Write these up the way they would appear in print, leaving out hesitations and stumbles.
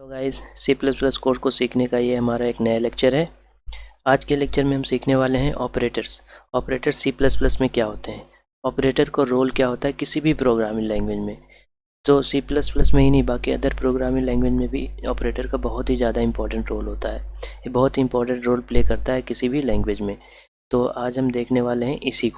Guys, C plus plus code को सीखने का ये हमारा एक नया लेक्चर है। आज के लेक्चर में हम सीखने वाले हैं operators. Operators C plus plus में क्या होते हैं, ऑपरेटर को रोल क्या होता है किसी भी प्रोग्रामिंग लैंग्वेज में। तो सी प्लस प्लस में ही नहीं, बाकी अदर प्रोग्रामिंग लैंग्वेज में भी ऑपरेटर का बहुत ही ज़्यादा इंपॉर्टेंट रोल होता है। ये बहुत ही इंपॉर्टेंट रोल प्ले करता है किसी भी लैंग्वेज में। तो आज हम देखने वाले हैं इसी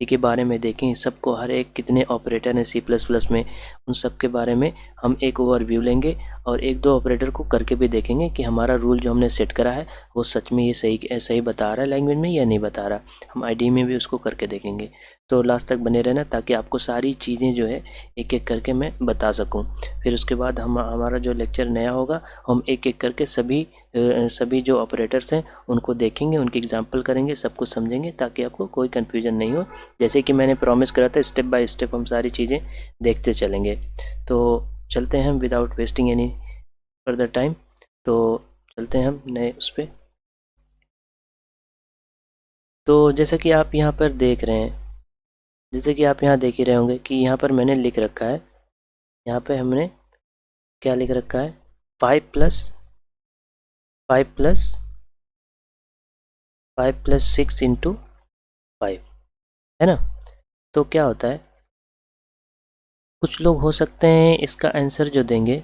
के बारे में देखें सबको, हर एक कितने ऑपरेटर हैं सी प्लस प्लस में, उन सब के बारे में हम एक ओवरव्यू लेंगे और एक दो ऑपरेटर को करके भी देखेंगे कि हमारा रूल जो हमने सेट करा है वो सच में ये सही बता रहा है लैंग्वेज में या नहीं बता रहा। हम आईडी में भी उसको करके देखेंगे। तो लास्ट तक बने रहना ताकि आपको सारी चीज़ें जो है एक एक करके मैं बता सकूं। फिर उसके बाद हमारा जो लेक्चर नया होगा हम एक एक करके सभी जो ऑपरेटर्स हैं उनको देखेंगे, उनकी एग्जांपल करेंगे, सब कुछ समझेंगे ताकि आपको कोई कन्फ्यूजन नहीं हो। जैसे कि मैंने प्रॉमिस करा था, स्टेप बाय स्टेप हम सारी चीज़ें देखते चलेंगे। तो चलते हैं हम without wasting any further time. तो चलते हैं हम नए उस पर। तो जैसा कि आप यहाँ पर देख रहे हैं, जैसे कि आप यहाँ देख ही रहे होंगे कि यहाँ पर मैंने लिख रखा है, यहाँ पे हमने क्या लिख रखा है, 5 + 6 × 5, है ना। तो क्या होता है, कुछ लोग हो सकते हैं इसका आंसर जो देंगे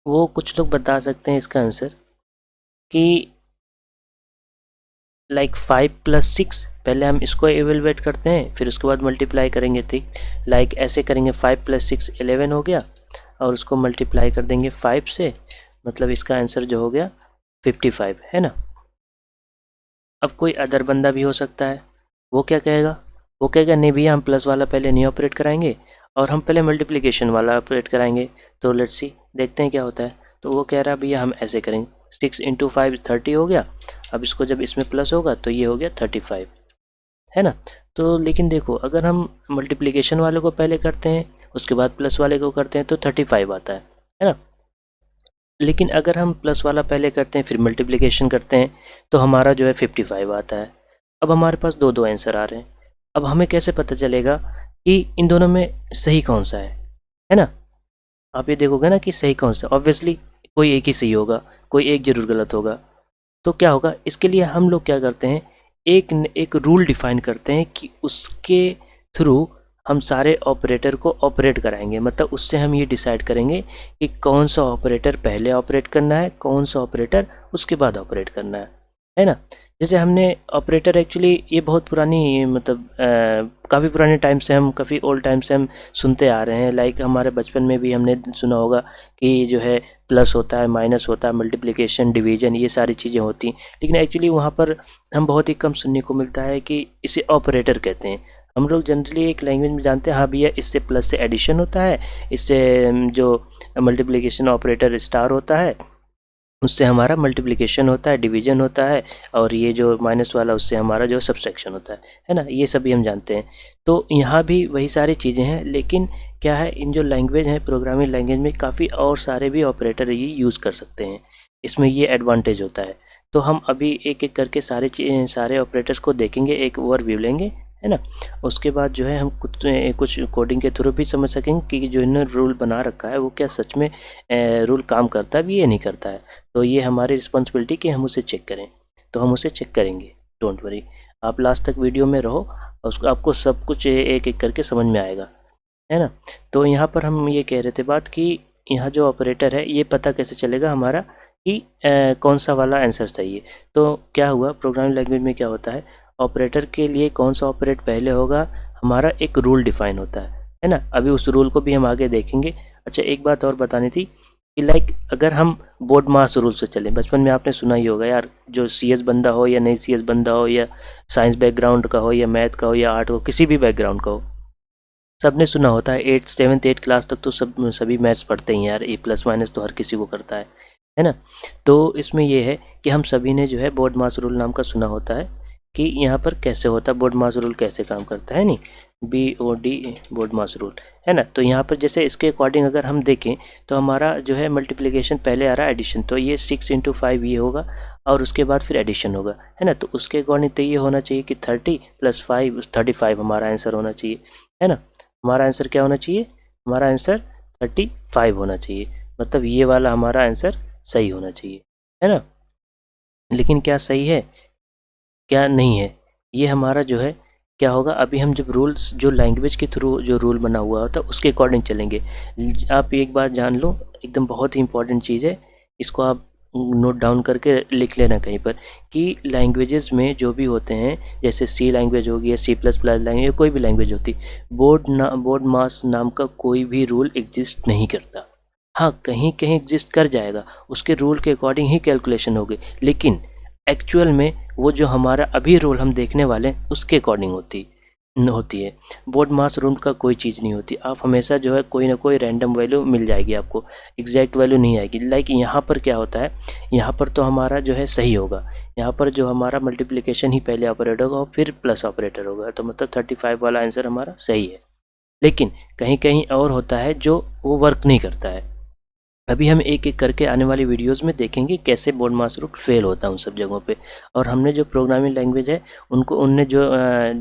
वो कुछ लोग बता सकते हैं इसका आंसर कि लाइक 5 + 6, पहले हम इसको एवेलुएट करते हैं फिर उसके बाद मल्टीप्लाई करेंगे। ठीक, लाइक ऐसे करेंगे 5 + 6 11 हो गया और उसको मल्टीप्लाई कर देंगे 5 से, मतलब इसका आंसर जो हो गया 55, है ना। अब कोई अदर बंदा भी हो सकता है, वो क्या कहेगा, वो कहेगा नहीं भैया हम प्लस वाला पहले नहीं ऑपरेट कराएंगे और हम पहले मल्टीप्लिकेशन वाला ऑपरेट कराएंगे। तो लेट्स सी, देखते हैं क्या होता है। तो वो कह रहा है भैया हम ऐसे करेंगे, 6 × 5 30 हो गया। अब इसको जब इसमें प्लस होगा तो ये हो गया 35, है ना। तो लेकिन देखो, अगर हम मल्टीप्लिकेशन वाले को पहले करते हैं उसके बाद प्लस वाले को करते हैं तो 35 आता है ना। लेकिन अगर हम प्लस वाला पहले करते हैं फिर मल्टीप्लिकेशन करते हैं तो हमारा जो है 55 आता है। अब हमारे पास दो दो आंसर आ रहे हैं। अब हमें कैसे पता चलेगा कि इन दोनों में सही कौन सा है ना। आप ये देखोगे ना कि सही कौन सा, ऑब्वियसली कोई एक ही सही होगा, कोई एक जरूर गलत होगा। तो क्या होगा, इसके लिए हम लोग क्या करते हैं, एक एक रूल डिफाइन करते हैं कि उसके थ्रू हम सारे ऑपरेटर को ऑपरेट कराएंगे। मतलब उससे हम ये डिसाइड करेंगे कि कौन सा ऑपरेटर पहले ऑपरेट करना है, कौन सा ऑपरेटर उसके बाद ऑपरेट करना है ना। जैसे हमने ऑपरेटर, एक्चुअली ये बहुत पुरानी, मतलब काफ़ी पुराने टाइम से हम, काफ़ी ओल्ड टाइम से हम सुनते आ रहे हैं। लाइक हमारे बचपन में भी हमने सुना होगा कि जो है प्लस होता है, माइनस होता है, मल्टीप्लिकेशन, डिवीजन, ये सारी चीज़ें होती। लेकिन एक्चुअली वहाँ पर हम बहुत ही कम सुनने को मिलता है कि इसे ऑपरेटर कहते हैं। हम लोग जनरली एक लैंग्वेज में जानते हैं, हाँ भैया इससे प्लस से एडिशन होता है, इससे जो मल्टीप्लिकेशन ऑपरेटर स्टार होता है उससे हमारा मल्टीप्लिकेशन होता है, डिवीजन होता है, और ये जो माइनस वाला उससे हमारा जो सब्सट्रैक्शन होता है ना। ये सभी हम जानते हैं। तो यहाँ भी वही सारी चीज़ें हैं, लेकिन क्या है, इन जो लैंग्वेज हैं प्रोग्रामिंग लैंग्वेज में काफ़ी और सारे भी ऑपरेटर ये यूज़ कर सकते हैं। इसमें ये एडवांटेज होता है। तो हम अभी एक एक करके सारे ऑपरेटर्स को देखेंगे, एक ओवरव्यू लेंगे, है ना। उसके बाद जो है हम कुछ कोडिंग के थ्रू भी समझ सकेंगे कि जो इन्होंने रूल बना रखा है वो क्या सच में रूल काम करता है भी, ये नहीं करता है। तो ये हमारी रिस्पॉन्सिबिलिटी कि हम उसे चेक करें, तो हम उसे चेक करेंगे। डोंट वरी, आप लास्ट तक वीडियो में रहो, उसको आपको सब कुछ एक एक करके समझ में आएगा, है ना। तो यहाँ पर हम ये कह रहे थे बात कि यहाँ जो ऑपरेटर है ये पता कैसे चलेगा हमारा कि कौन सा वाला आंसर सही है। तो क्या हुआ, प्रोग्रामिंग लैंग्वेज में क्या होता है, ऑपरेटर के लिए कौन सा ऑपरेट पहले होगा, हमारा एक रूल डिफाइन होता है ना। अभी उस रूल को भी हम आगे देखेंगे। अच्छा, एक बात और बतानी थी कि लाइक अगर हम बोर्ड मास रूल से चलें, बचपन में आपने सुना ही होगा यार, जो CS बंदा हो या नहीं CS बंदा हो, या साइंस बैकग्राउंड का हो या मैथ का हो या आर्ट हो, किसी भी बैकग्राउंड का हो, सबने सुना होता है 7th 8th क्लास तक तो सभी मैथ्स पढ़ते ही हैं यार। A ± तो हर किसी को करता है ना। तो इसमें ये है कि हम सभी ने जो है बोर्ड मास रूल नाम का सुना होता है कि यहाँ पर कैसे होता है, बोर्ड मास रूल कैसे काम करता है, नहीं BOD, बोर्ड मास रूल, है ना। तो यहाँ पर जैसे इसके अकॉर्डिंग अगर हम देखें तो हमारा जो है मल्टीप्लिकेशन पहले आ रहा है एडिशन, तो ये 6 × 5 ये होगा और उसके बाद फिर एडिशन होगा, है ना। तो उसके अकॉर्डिंग तो ये होना चाहिए कि 30 + 5 35 हमारा आंसर होना चाहिए, है ना। हमारा आंसर क्या होना चाहिए, हमारा आंसर 35 होना चाहिए। मतलब ये वाला हमारा आंसर सही होना चाहिए, है ना। लेकिन क्या सही है, क्या नहीं है, ये हमारा जो है क्या होगा, अभी हम जब रूल्स जो लैंग्वेज के थ्रू जो रूल बना हुआ होता है उसके अकॉर्डिंग चलेंगे। आप एक बात जान लो, एकदम बहुत ही इंपॉर्टेंट चीज़ है, इसको आप नोट डाउन करके लिख लेना कहीं पर, कि लैंग्वेजेस में जो भी होते हैं, जैसे सी लैंग्वेज होगी या C++ लैंग्वेज, कोई भी लैंग्वेज होती, बोर्ड मास नाम का कोई भी रूल एग्जिस्ट नहीं करता। हाँ, कहीं कहीं एग्जिस्ट कर जाएगा, उसके रूल के अकॉर्डिंग ही कैलकुलेशन होगी, लेकिन एक्चुअल में वो जो हमारा अभी रूल हम देखने वाले हैं उसके अकॉर्डिंग होती है। बोर्ड मास रूल का कोई चीज़ नहीं होती, आप हमेशा जो है कोई ना कोई रैंडम वैल्यू मिल जाएगी आपको, एग्जैक्ट वैल्यू नहीं आएगी। लाइक यहाँ पर क्या होता है, यहाँ पर तो हमारा जो है सही होगा, यहाँ पर जो हमारा मल्टीप्लिकेशन ही पहले ऑपरेटर होगा और फिर प्लस ऑपरेटर होगा, तो मतलब 35 वाला आंसर हमारा सही है। लेकिन कहीं कहीं और होता है जो वो वर्क नहीं करता है। अभी हम एक एक करके आने वाली वीडियोस में देखेंगे कैसे बोर्ड मास रूल फेल होता है उन सब जगहों पे, और हमने जो प्रोग्रामिंग लैंग्वेज है उनको उनने जो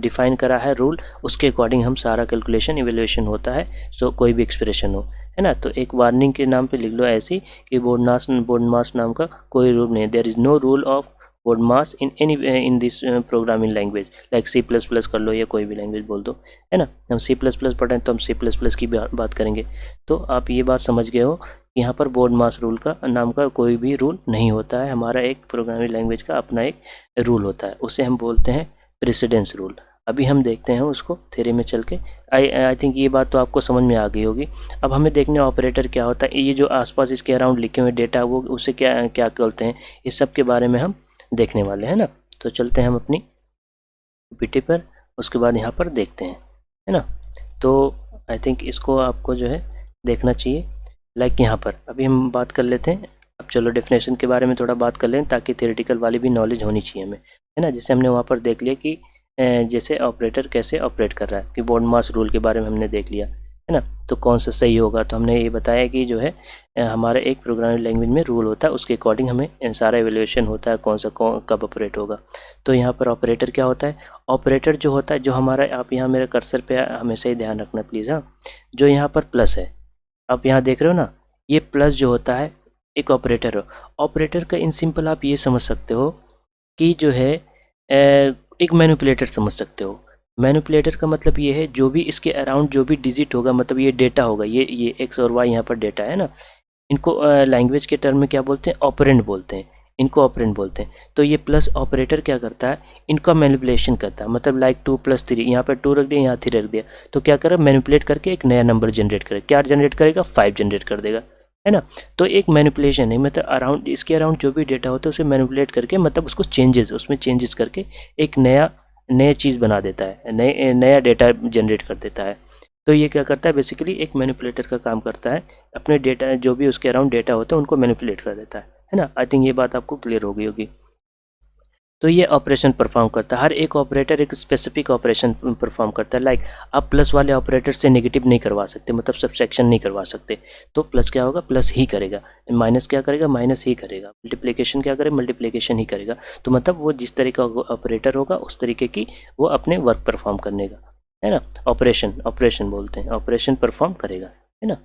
डिफ़ाइन करा है रूल, उसके अकॉर्डिंग हम सारा कैलकुलेशन इवेल्युएशन होता है। सो कोई भी एक्सप्रेशन हो, है ना, तो एक वार्निंग के नाम पे लिख लो ऐसी कि बोर्ड मास नाम का कोई रूल नहीं, there is no rule of BODMAS in any in this programming language, like C++ कर लो या कोई भी लैंग्वेज बोल दो, है ना। हम C++ पढ़ रहे हैं तो हम C++ की बात करेंगे। तो आप ये बात समझ गए हो, यहाँ पर बोर्ड मास रूल का नाम का कोई भी रूल नहीं होता है, हमारा एक प्रोग्रामिंग लैंग्वेज का अपना एक रूल होता है, उसे हम बोलते हैं प्रेसिडेंस रूल। अभी हम देखते हैं उसको थ्योरी में चल के। आई थिंक ये बात तो आपको समझ में आ गई होगी। अब हमें देखने ऑपरेटर क्या होता है, ये जो आसपास इसके अराउंड लिखे हुए डेटा वो उसे क्या क्या बोलते हैं, इस सब के बारे में हम देखने वाले हैं ना। तो चलते हैं हम अपनी पीटी पर, उसके बाद यहाँ पर देखते हैं, है ना। तो आई थिंक इसको आपको जो है देखना चाहिए। लाइक यहाँ पर अभी हम बात कर लेते हैं, अब चलो डेफिनेशन के बारे में थोड़ा बात कर लें ताकि थ्योरेटिकल वाली भी नॉलेज होनी चाहिए हमें, है ना। जैसे हमने वहाँ पर देख लिया कि जैसे ऑपरेटर कैसे ऑपरेट कर रहा है, कि बोर्ड मास रूल के बारे में हमने देख लिया, है ना। तो कौन सा सही होगा, तो हमने ये बताया कि जो है हमारा एक प्रोग्रामिंग लैंग्वेज में रूल होता है, उसके अकॉर्डिंग हमें सारा एवेल्युएशन होता है कौन सा कब ऑपरेट होगा। तो यहाँ पर ऑपरेटर क्या होता है, ऑपरेटर जो होता है, जो हमारा, आप यहाँ मेरे कर्सर पे हमेशा ही ध्यान रखना प्लीज़, हाँ, जो यहाँ पर प्लस है, आप यहाँ देख रहे हो ना, ये प्लस जो होता है एक ऑपरेटर हो। ऑपरेटर का इन सिंपल आप ये समझ सकते हो कि जो है एक मैनिपुलेटर समझ सकते हो। मैनिपुलेटर का मतलब ये है जो भी इसके अराउंड जो भी डिजिट होगा, मतलब ये डेटा होगा, ये एक्स और वाई यहाँ पर डेटा है ना, इनको लैंग्वेज के टर्म में क्या बोलते हैं, ऑपरेंड बोलते हैं, इनको ऑपरेंड बोलते हैं। तो ये प्लस ऑपरेटर क्या करता है, इनका मैनिपुलेशन करता है, मतलब लाइक 2+3, यहाँ पर 2 रख दिया, यहाँ 3 रख दिया, तो क्या करेगा, मैनिपुलेट करके एक नया नंबर जनरेट करेगा। क्या जनरेट करेगा, 5 जनरेट कर देगा, है ना। तो एक मैनिपुलेशन है, मतलब अराउंड, इसके अराउंड जो भी डेटा होता है उसे मैनिपुलेट करके, मतलब उसको उसमें चेंजेस करके एक नया चीज़ बना देता है, नया डेटा जनरेट कर देता है। तो ये क्या करता है, बेसिकली एक मैनिपुलेटर का काम करता है, अपने डेटा जो भी उसके अराउंड डेटा होता है उनको मैनिपुलेट कर देता है ना। आई थिंक ये बात आपको क्लियर हो गई होगी। तो ये ऑपरेशन परफॉर्म करता है, हर एक ऑपरेटर एक स्पेसिफिक ऑपरेशन परफॉर्म करता है। लाइक आप प्लस वाले ऑपरेटर से नेगेटिव नहीं करवा सकते, मतलब सब्सट्रैक्शन नहीं करवा सकते, तो प्लस क्या होगा, प्लस ही करेगा, माइनस क्या करेगा, माइनस ही करेगा, मल्टीप्लिकेशन क्या करेगा, मल्टीप्लिकेशन ही करेगा। तो मतलब वो जिस तरीके का ऑपरेटर होगा उस तरीके की वो अपने वर्क परफॉर्म करने का, है ना। ऑपरेशन बोलते हैं, ऑपरेशन परफॉर्म करेगा, है ना।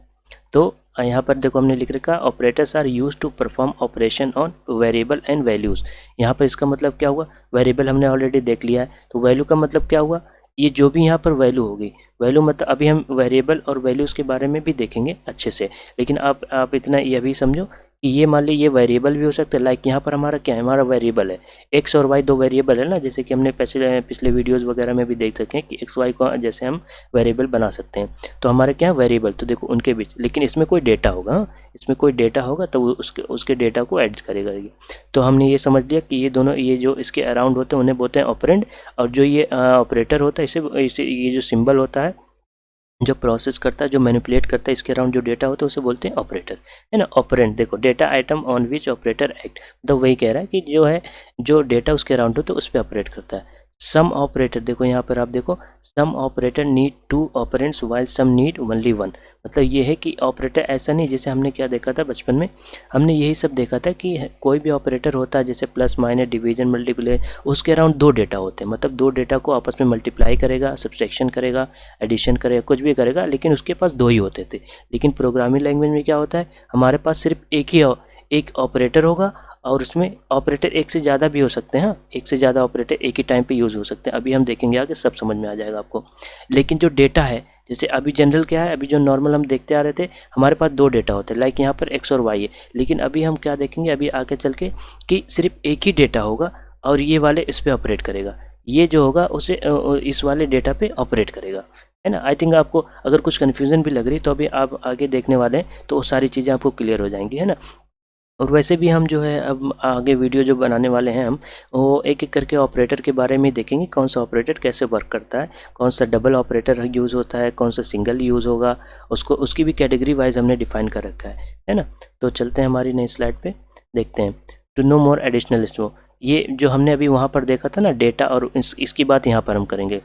तो यहाँ पर देखो हमने लिख रखा, operators are use to perform operation on variable and values. यहाँ पर इसका मतलब क्या हुआ, वेरिएबल हमने ऑलरेडी देख लिया है, तो वैल्यू का मतलब क्या हुआ, ये जो भी यहाँ पर वैल्यू होगी, वैल्यू मतलब अभी हम वेरिएबल और वैल्यूज़ के बारे में भी देखेंगे अच्छे से, लेकिन आप इतना ये भी समझो कि ये मान ली ये वेरिएबल भी हो सकता है। लाइक यहाँ पर हमारा क्या है, हमारा वेरिएबल है एक्स और वाई, दो वेरिएबल है ना, जैसे कि हमने पिछले वीडियोज़ वगैरह में भी देख सके हैं कि एक्स वाई को जैसे हम वेरिएबल बना सकते हैं। तो हमारे क्या है वेरिएबल, तो देखो उनके बीच, लेकिन इसमें कोई डेटा होगा, इसमें कोई डेटा होगा तो वो उसके डेटा को ऐड करेगा ये। तो हमने ये समझ लिया कि ये दोनों, ये जो इसके अराउंड होते हैं उन्हें बोलते हैं ऑपरेंड, और जो ये ऑपरेटर होता है इसे ये जो सिंबल होता है जो प्रोसेस करता है, जो मैनिपुलेट करता है, इसके अराउंड जो डेटा होता है उसे बोलते हैं ऑपरेटर, है ना। ऑपरेंड देखो, data item on which operator act, तो वही कह रहा है कि जो है जो डेटा उसके अराउंड होता है उस पर ऑपरेट करता है। सम ऑपरेटर, देखो यहाँ पर आप देखो, some operator need 2 operands while some need only 1। मतलब ये है कि ऑपरेटर ऐसा नहीं, जैसे हमने क्या देखा था बचपन में, हमने यही सब देखा था कि कोई भी ऑपरेटर होता है जैसे प्लस माइनस डिवीजन मल्टीप्लाई, उसके अराउंड 2 डेटा होते हैं, मतलब 2 डेटा को आपस में मल्टीप्लाई करेगा, सब्सट्रैक्शन करेगा, एडिशन करेगा, कुछ भी करेगा, लेकिन उसके पास 2 ही होते थे। लेकिन प्रोग्रामिंग लैंग्वेज में क्या होता है, हमारे पास सिर्फ एक ऑपरेटर होगा, और उसमें ऑपरेटर एक से ज़्यादा भी हो सकते हैं। एक से ज़्यादा ऑपरेटर एक ही टाइम पे यूज़ हो सकते हैं, अभी हम देखेंगे आगे, सब समझ में आ जाएगा आपको। लेकिन जो डेटा है, जैसे अभी जनरल क्या है, अभी जो नॉर्मल हम देखते आ रहे थे, हमारे पास 2 डेटा होते हैं, लाइक यहाँ पर एक्स और वाई है। लेकिन अभी हम क्या देखेंगे अभी आगे चल के, कि सिर्फ एक ही डेटा होगा और ये वाले इस पर ऑपरेट करेगा, ये जो होगा उसे इस वाले डेटा पे ऑपरेट करेगा, है ना। आई थिंक आपको अगर कुछ कन्फ्यूज़न भी लग रही तो अभी आप आगे देखने वाले हैं तो वो सारी चीज़ें आपको क्लियर हो जाएंगी, है ना। और वैसे भी हम जो है अब आगे वीडियो जो बनाने वाले हैं हम, वो एक एक करके ऑपरेटर के बारे में देखेंगे, कौन सा ऑपरेटर कैसे वर्क करता है, कौन सा डबल ऑपरेटर यूज़ होता है, कौन सा सिंगल यूज़ होगा, उसको उसकी भी कैटेगरी वाइज हमने डिफाइन कर रखा है ना। तो चलते हैं हमारी नई स्लाइड पे, देखते हैं। टू नो मोर एडिशनल इसको, ये जो हमने अभी वहाँ पर देखा था ना डेटा, और इसकी बात यहाँ पर हम करेंगे,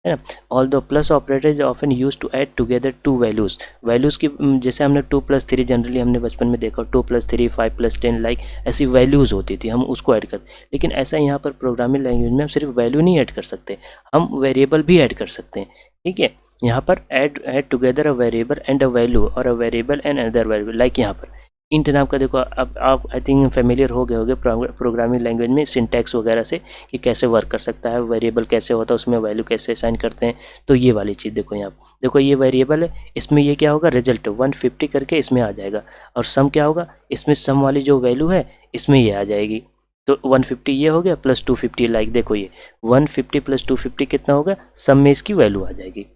है ना। All the plus operator is often use to add together 2 values. Values की जैसे हमने 2 + 3 जनरली हमने बचपन में देखा, 2 + 3 5 + 10 लाइक ऐसी वैल्यूज़ होती थी, हम उसको ऐड करते। लेकिन ऐसा यहाँ पर प्रोग्रामिंग लैंग्वेज में हम सिर्फ वैल्यू नहीं ऐड कर सकते, हम वेरिएबल भी ऐड कर सकते हैं, ठीक है। यहाँ पर add together a variable and a value, और a variable and other value, like यहाँ पर इंट नाम का, देखो अब आप आई थिंक फेमिलियर हो गए होंगे प्रोग्रामिंग लैंग्वेज में सिंटैक्स वगैरह से, कि कैसे वर्क कर सकता है, वेरिएबल कैसे होता है, उसमें वैल्यू कैसे असाइन करते हैं। तो ये वाली चीज़ देखो, यहाँ देखो ये वेरिएबल है, इसमें ये क्या होगा, रिजल्ट 150 करके इसमें आ जाएगा, और सम क्या होगा, इसमें सम वाली जो वैल्यू है इसमें ये आ जाएगी। तो 150 ये हो गया प्लस 250, लाइक देखो ये 150 + 250 कितना होगा, सम में इसकी वैल्यू आ जाएगी,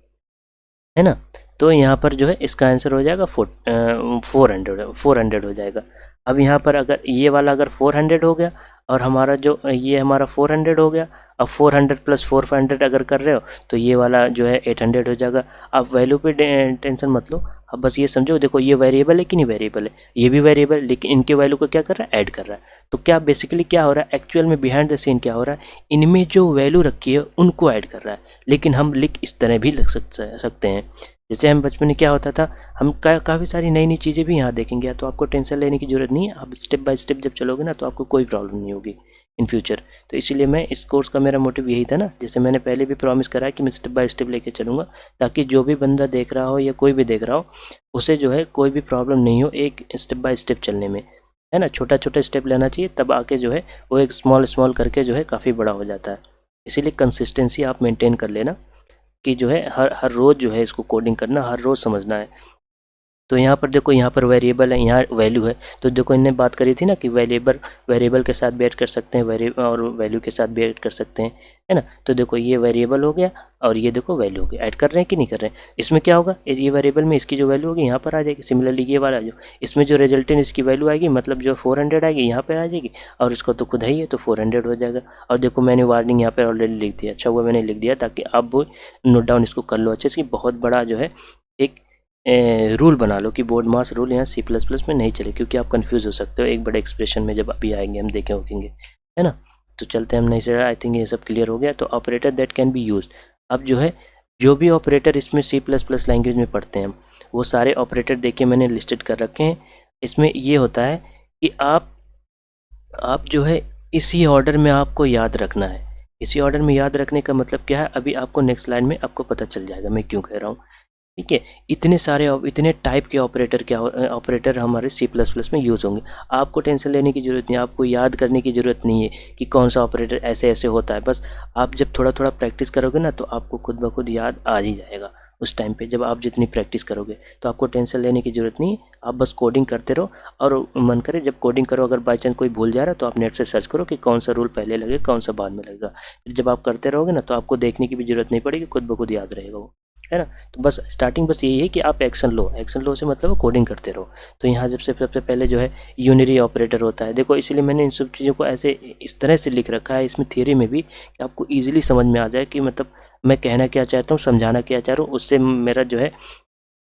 है ना। तो यहाँ पर जो है इसका आंसर हो जाएगा 400 हो जाएगा। अब यहाँ पर अगर ये वाला अगर 400 हो गया, और हमारा जो ये हमारा 400 हो गया, अब 400 + 400 अगर कर रहे हो तो ये वाला जो है 800 हो जाएगा। अब वैल्यू पे टेंशन मत लो, अब बस ये समझो, देखो ये वेरिएबल है कि नहीं वेरिएबल है, ये भी वेरिएबल है, लेकिन इनके वैल्यू को क्या कर रहा है, ऐड कर रहा है। तो क्या बेसिकली क्या हो रहा है, एक्चुअल में बिहाइंड द सीन क्या हो रहा है, इनमें जो वैल्यू रखी है उनको ऐड कर रहा है। लेकिन हम लिख इस तरह भी लिख सकते हैं, जैसे हम बचपन में क्या होता था, हम काफ़ी सारी नई नई चीज़ें भी यहाँ देखेंगे, तो आपको टेंशन लेने की ज़रूरत नहीं है, आप स्टेप बाय स्टेप जब चलोगे ना तो आपको कोई प्रॉब्लम नहीं होगी इन फ्यूचर। तो इसीलिए मैं इस कोर्स का मेरा मोटिव यही था ना, जैसे मैंने पहले भी प्रॉमिस करा है कि मैं स्टेप बाय स्टेप लेके चलूँगा, ताकि जो भी बंदा देख रहा हो या कोई भी देख रहा हो, उसे जो है कोई भी प्रॉब्लम नहीं हो एक स्टेप बाय स्टेप चलने में, है ना। छोटा छोटा स्टेप लेना चाहिए, तब आके जो है वो एक स्मॉल स्मॉल करके जो है काफ़ी बड़ा हो जाता है। इसीलिए कंसिस्टेंसी आप मेंटेन कर लेना, कि जो है हर हर रोज़ जो है इसको कोडिंग करना, हर रोज़ समझना है। तो यहाँ पर देखो, यहाँ पर वेरिएबल है, यहाँ वैल्यू है, तो देखो इनने बात करी थी ना कि वेरिएबल के साथ भी ऐड कर सकते हैं, और वैल्यू के साथ भी ऐड कर सकते हैं, है ना। तो देखो ये वेरिएबल हो गया, और ये देखो वैल्यू हो गया, ऐड कर रहे हैं कि नहीं कर रहे हैं। इसमें क्या होगा, ये वेरिएबल में इसकी जो वैल्यू होगी यहाँ पर आ जाएगी, सिमिलरली ये वाला जो इसमें जो रिजल्टेंट इसकी वैल्यू आएगी, मतलब जो 400 आएगी यहाँ पर आ जाएगी, और इसको तो खुद ही है तो 400 हो जाएगा। और देखो मैंने वार्निंग यहाँ पर ऑलरेडी लिख दिया, अच्छा हुआ मैंने लिख दिया, ताकि आप वो नोट डाउन इसको कर लो अच्छे से। बहुत बड़ा जो है एक रूल बना लो कि बोर्ड मास रूल यहाँ C++ में नहीं चले, क्योंकि आप कंफ्यूज हो सकते हो एक बड़े एक्सप्रेशन में, जब अभी आएंगे हम होंगे, है ना। तो चलते हैं हम नहीं से, आई थिंक ये सब क्लियर हो गया। तो operator that can be use, अब जो है जो भी ऑपरेटर इसमें C++ लैंग्वेज में पढ़ते हैं हम, वो सारे ऑपरेटर देखिए मैंने लिस्टेड कर रखे हैं। इसमें ये होता है कि आप जो है इसी ऑर्डर में आपको याद रखना है। इसी ऑर्डर में याद रखने का मतलब क्या है, अभी आपको नेक्स्ट लाइन में आपको पता चल जाएगा मैं क्यों कह रहा हूँ, ठीक है। इतने टाइप के ऑपरेटर हमारे C++ में यूज़ होंगे, आपको टेंशन लेने की ज़रूरत नहीं है, आपको याद करने की ज़रूरत नहीं है कि कौन सा ऑपरेटर ऐसे ऐसे होता है। बस आप जब थोड़ा थोड़ा प्रैक्टिस करोगे ना, तो आपको खुद ब खुद याद आ ही जाएगा। उस टाइम पे जब आप जितनी प्रैक्टिस करोगे, तो आपको टेंशन लेने की ज़रूरत नहीं है, आप बस कोडिंग करते रहो। और मन करे जब कोडिंग करो, अगर बाई चांस कोई भूल जा रहा है तो आप नेट से सर्च करो कि कौन सा रूल पहले लगे, कौन सा बाद में लगेगा। फिर जब आप करते रहोगे ना, तो आपको देखने की भी ज़रूरत नहीं पड़ेगी, खुद ब खुद याद रहेगा वो, है ना। तो बस स्टार्टिंग बस यही है कि आप एक्शन लो से मतलब कोडिंग करते रहो। तो यहाँ सबसे पहले जो है यूनिरी ऑपरेटर होता है, देखो इसलिए मैंने इन सब चीज़ों को ऐसे इस तरह से लिख रखा है इसमें थियरी में भी, कि आपको ईजिली समझ में आ जाए कि मतलब मैं कहना क्या चाहता हूँ, समझाना क्या चाह रहा हूँ, उससे मेरा जो है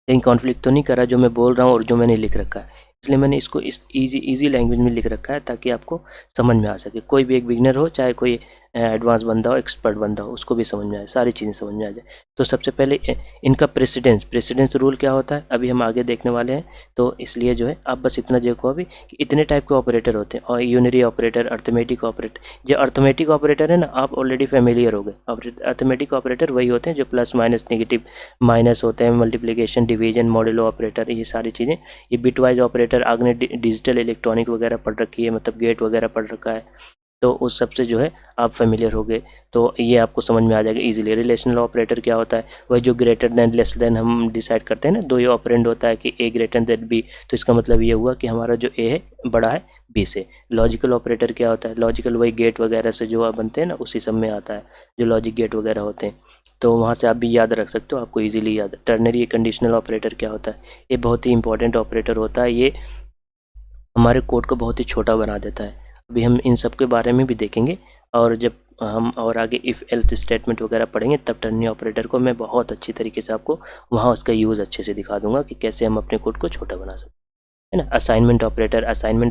कहीं कॉन्फ्लिक्ट तो नहीं कर रहा जो मैं बोल रहा हूँ और जो मैंने लिख रखा है। इसलिए मैंने इसको इस ईजी लैंग्वेज में लिख रखा है, ताकि आपको समझ में आ सके। कोई भी एक बिगनर हो, चाहे कोई एडवांस बंदा हो, एक्सपर्ट बंदा हो, उसको भी समझ में आए, सारी चीज़ें समझ में आ जाए। तो सबसे पहले इनका प्रेसिडेंस रूल क्या होता है अभी हम आगे देखने वाले हैं। तो इसलिए जो है आप बस इतना देखो अभी कि इतने टाइप के ऑपरेटर होते हैं, और यूनरी ऑपरेटर, अर्थमेटिक ऑपरेटर। जो अर्थमेटिक ऑपरेटर है ना, आप ऑलरेडी फेमिलियर हो गए। अर्थमेटिक ऑपरेटर वही होते हैं जो प्लस माइनस नेगेटिव माइनस होते हैं, मल्टीप्लिकेशन डिवीजन मॉड्यूलो ऑपरेटर, ये सारी चीज़ें। ये बिटवाइज ऑपरेटर आपने डिजिटल इलेक्ट्रॉनिक वगैरह पढ़ रखी है, मतलब गेट वगैरह पढ़ रखा है, तो उस सब से जो है आप फेमिलियर हो गए, तो ये आपको समझ में आ जाएगा इजीली। रिलेशनल ऑपरेटर क्या होता है, वही जो ग्रेटर देन लेस देन हम डिसाइड करते हैं ना, दो ये ऑपरेंड होता है कि ए ग्रेटर देन बी, तो इसका मतलब ये हुआ कि हमारा जो ए है बड़ा है बी से। लॉजिकल ऑपरेटर क्या होता है, लॉजिकल वही गेट वगैरह से जो बनते हैं ना, उसी सब में आता है, जो लॉजिक गेट वगैरह होते हैं, तो वहाँ से आप भी याद रख सकते हो, आपको ईजिली याद है। टर्नरी कंडीशनल ऑपरेटर क्या होता है, ये बहुत ही इंपॉर्टेंट ऑपरेटर होता है, ये हमारे कोड को बहुत ही छोटा बना देता है। अभी हम इन सब के बारे में भी देखेंगे, और जब हम और आगे इफ़ एल्स स्टेटमेंट वगैरह पढ़ेंगे तब टर्नरी ऑपरेटर को मैं बहुत अच्छी तरीके से आपको वहाँ उसका यूज़ अच्छे से दिखा दूंगा कि कैसे हम अपने कोड को छोटा बना सकते हैं ना। असाइनमेंट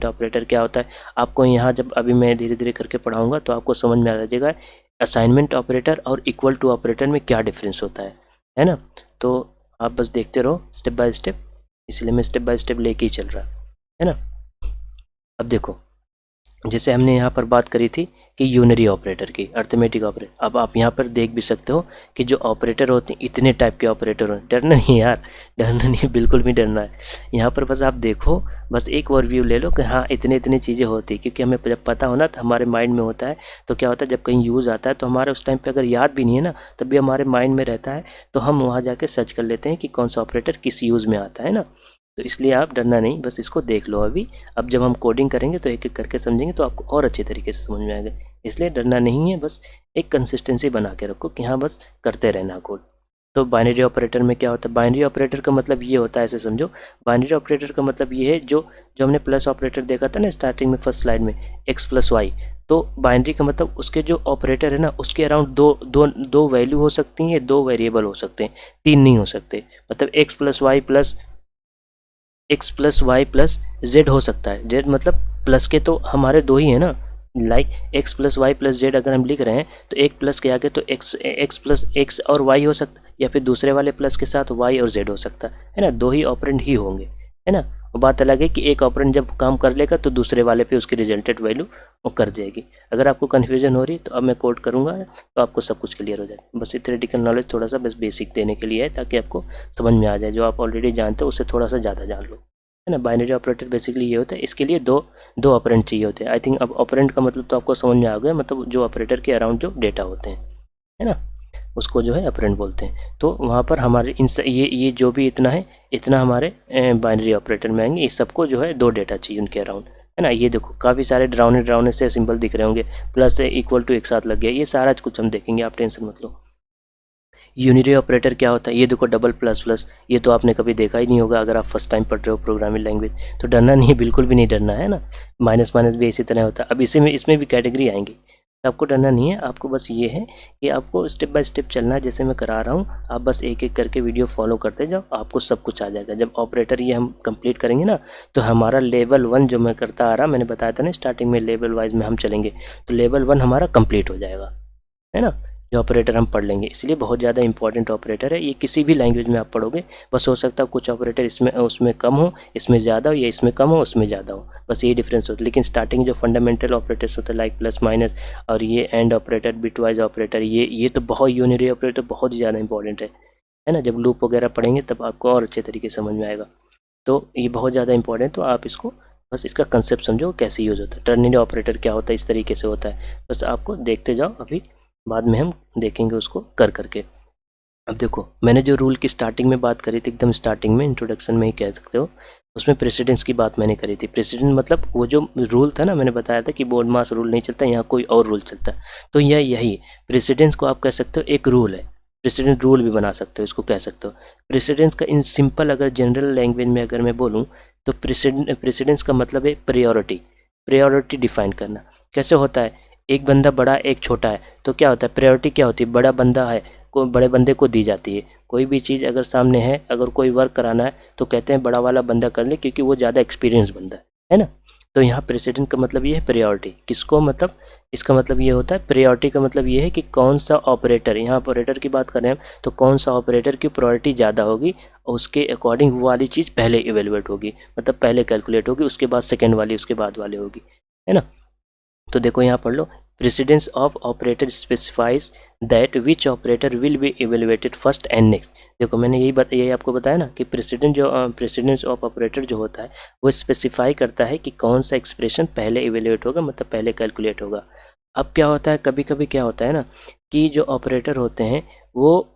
ऑपरेटर क्या होता है, आपको यहाँ जब अभी मैं धीरे धीरे करके पढ़ाऊँगा तो आपको समझ में आ जाएगा असाइनमेंट ऑपरेटर और इक्वल टू ऑपरेटर में क्या डिफरेंस होता है ना। तो आप बस देखते रहो स्टेप बाय स्टेप, इसलिए मैं स्टेप बाय स्टेप लेके ही चल रहा है ना। अब देखो, जैसे हमने यहाँ पर बात करी थी कि यूनरी ऑपरेटर की, अर्थमेटिक ऑपरेटर, अब आप यहाँ पर देख भी सकते हो कि जो ऑपरेटर होते हैं इतने टाइप के ऑपरेटर होते हैं। डरना नहीं यार, डरना नहीं, बिल्कुल भी डरना है। यहाँ पर बस आप देखो, बस एक ओवरव्यू ले लो कि हाँ इतने इतने चीज़ें होती है, क्योंकि हमें जब पता हो ना तो हमारे माइंड में होता है। तो क्या होता है, जब कहीं यूज़ आता है तो हमारे उस टाइम पर अगर याद भी नहीं है ना, तब भी हमारे माइंड में रहता है, तो हम वहाँ जाके सर्च कर लेते हैं कि कौन सा ऑपरेटर किस यूज़ में आता है ना। तो इसलिए आप डरना नहीं, बस इसको देख लो अभी। अब जब हम कोडिंग करेंगे तो एक एक करके समझेंगे तो आपको और अच्छे तरीके से समझ में आएगा, इसलिए डरना नहीं है, बस एक कंसिस्टेंसी बना के रखो कि हाँ बस करते रहना कोड। तो बाइनरी ऑपरेटर में क्या होता है, बाइनरी ऑपरेटर का मतलब ये होता है, ऐसे समझो, बाइनरी ऑपरेटर का मतलब ये है जो जो हमने प्लस ऑपरेटर देखा था ना स्टार्टिंग में फर्स्ट स्लाइड में, एक्स प्लस वाई, तो बाइनरी का मतलब उसके जो ऑपरेटर है ना उसके अराउंड दो वैल्यू हो सकती हैं, दो वेरिएबल हो सकते हैं, तीन नहीं हो सकते। मतलब X plus Y plus Z हो सकता है। जेड मतलब प्लस के तो हमारे दो ही है ना, like X plus Y plus Z अगर हम लिख रहे हैं तो एक प्लस के आगे तो एक्स प्लस एक्स और वाई हो सकता है, या फिर दूसरे वाले प्लस के साथ वाई और जेड हो सकता है ना, दो ही ऑपरेंड ही होंगे, है ना। बात अलग है कि एक ऑपरेंड जब काम कर लेगा तो दूसरे वाले पे उसकी रिजल्टेड वैल्यू वो कर जाएगी। अगर आपको कन्फ्यूजन हो रही तो अब मैं कोड करूँगा तो आपको सब कुछ क्लियर हो जाएगा। बस ये थ्योरेटिकल नॉलेज थोड़ा सा बस बेसिक देने के लिए है, ताकि आपको समझ में आ जाए, जो आप ऑलरेडी जानते हो उससे थोड़ा सा ज़्यादा जान लो, है ना। बाइनरी ऑपरेटर बेसिकली ये होता है, इसके लिए दो ऑपरेंड चाहिए होते हैं। आई थिंक अब ऑपरेंड का मतलब तो आपको समझ में आ गया, मतलब जो ऑपरेटर के अराउंड जो डेटा होते हैं, है ना, उसको जो है ऑपरेंड बोलते हैं। तो वहाँ पर हमारे ये जो भी इतना है, इतना हमारे बाइनरी ऑपरेटर में आएंगे। इस सबको जो है दो डेटा चाहिए उनके अराउंड, है ना। ये देखो काफ़ी सारे डरावने से सिंबल दिख रहे होंगे, प्लस से इक्वल टू एक साथ लग गया, ये सारा कुछ हम देखेंगे, आप टेंशन मत लो। यूनिरी ऑपरेटर क्या होता है, ये देखो डबल प्लस प्लस, ये तो आपने कभी देखा ही नहीं होगा अगर आप फर्स्ट टाइम पढ़ रहे हो प्रोग्रामिंग लैंग्वेज। तो डरना नहीं है, बिल्कुल भी नहीं डरना है ना। माइनस माइनस भी इसी तरह होता है। अब इसमें भी कैटेगरी आएंगी, तो आपको डरना नहीं है। आपको बस ये है कि आपको स्टेप बाय स्टेप चलना है, जैसे मैं करा रहा हूँ, आप बस एक एक करके वीडियो फॉलो करते जाओ, आपको सब कुछ आ जाएगा। जब ऑपरेटर ये हम कंप्लीट करेंगे ना, तो हमारा लेवल 1 जो मैं करता आ रहा, मैंने बताया था ना स्टार्टिंग में, लेवल वाइज में हम चलेंगे, तो लेवल 1 हमारा कंप्लीट हो जाएगा, है ना। जो ऑपरेटर हम पढ़ लेंगे, इसलिए बहुत ज़्यादा इंपॉर्टेंट ऑपरेटर है ये, किसी भी लैंग्वेज में आप पढ़ोगे। बस हो सकता है कुछ ऑपरेटर इसमें उसमें कम हो, इसमें ज़्यादा हो, या इसमें कम हो उसमें ज़्यादा हो, बस यही डिफरेंस होता है। लेकिन स्टार्टिंग जो फंडामेंटल ऑपरेटर्स होते हैं लाइक प्लस माइनस, और ये एंड ऑपरेटर, बिटवाइज ऑपरेटर, ये तो बहुत, यूनिरी ऑपरेटर बहुत ही ज़्यादा इंपॉर्टेंट है ना। जब लूप वगैरह पढ़ेंगे तब आपको और अच्छे तरीके से समझ में आएगा। तो ये बहुत ज़्यादा इंपॉर्टेंट, तो आप इसको बस इसका कंसेप्ट समझो कैसे यूज़ होता है। टर्नरी ऑपरेटर क्या होता है, इस तरीके से होता है, बस आपको देखते जाओ, अभी बाद में हम देखेंगे उसको कर करके। अब देखो, मैंने जो रूल की स्टार्टिंग में बात करी थी, एकदम स्टार्टिंग में, इंट्रोडक्शन में ही कह सकते हो, उसमें प्रेसिडेंस की बात मैंने करी थी। प्रेसिडेंस मतलब वो जो रूल था ना, मैंने बताया था कि बोर्ड मास रूल नहीं चलता, यहाँ कोई और रूल चलता है। तो यही प्रेसिडेंस को आप कह सकते हो एक रूल है, प्रेसिडेंट रूल भी बना सकते हो, इसको कह सकते हो। प्रेसिडेंस का इन सिंपल अगर जनरल लैंग्वेज में अगर मैं बोलूँ तो प्रेसिडेंस का मतलब है प्रायोरिटी डिफाइन करना। कैसे होता है, एक बंदा बड़ा एक छोटा है, तो क्या होता है, प्रायोरिटी क्या होती है, बड़ा बंदा है को बड़े बंदे को दी जाती है। कोई भी चीज़ अगर सामने है, अगर कोई वर्क कराना है तो कहते हैं बड़ा वाला बंदा कर ले, क्योंकि वो ज़्यादा एक्सपीरियंस बंदा है ना। तो यहाँ प्रेसिडेंट का मतलब ये है प्रायोरिटी, किसको, मतलब इसका मतलब ये होता है, प्रायोरिटी का मतलब ये है कि कौन सा ऑपरेटर, यहाँ ऑपरेटर की बात कर रहे हैं हम, तो कौन सा ऑपरेटर की प्रायोरिटी ज़्यादा होगी और उसके अकॉर्डिंग वो वाली चीज़ पहले इवेलुएट होगी, मतलब पहले कैलकुलेट होगी, उसके बाद सेकेंड वाली उसके बाद वाली होगी, है ना। तो देखो यहाँ पढ़ लो, precedence of operator specifies that which operator will be evaluated first and next. देखो मैंने यही आपको बताया ना कि प्रेसिडेंस ऑफ ऑपरेटर जो होता है वो स्पेसिफाई करता है कि कौन सा एक्सप्रेशन पहले इवेलुएट होगा, मतलब पहले कैलकुलेट होगा। अब क्या होता है, कभी कभी क्या होता है ना कि जो ऑपरेटर होते हैं वो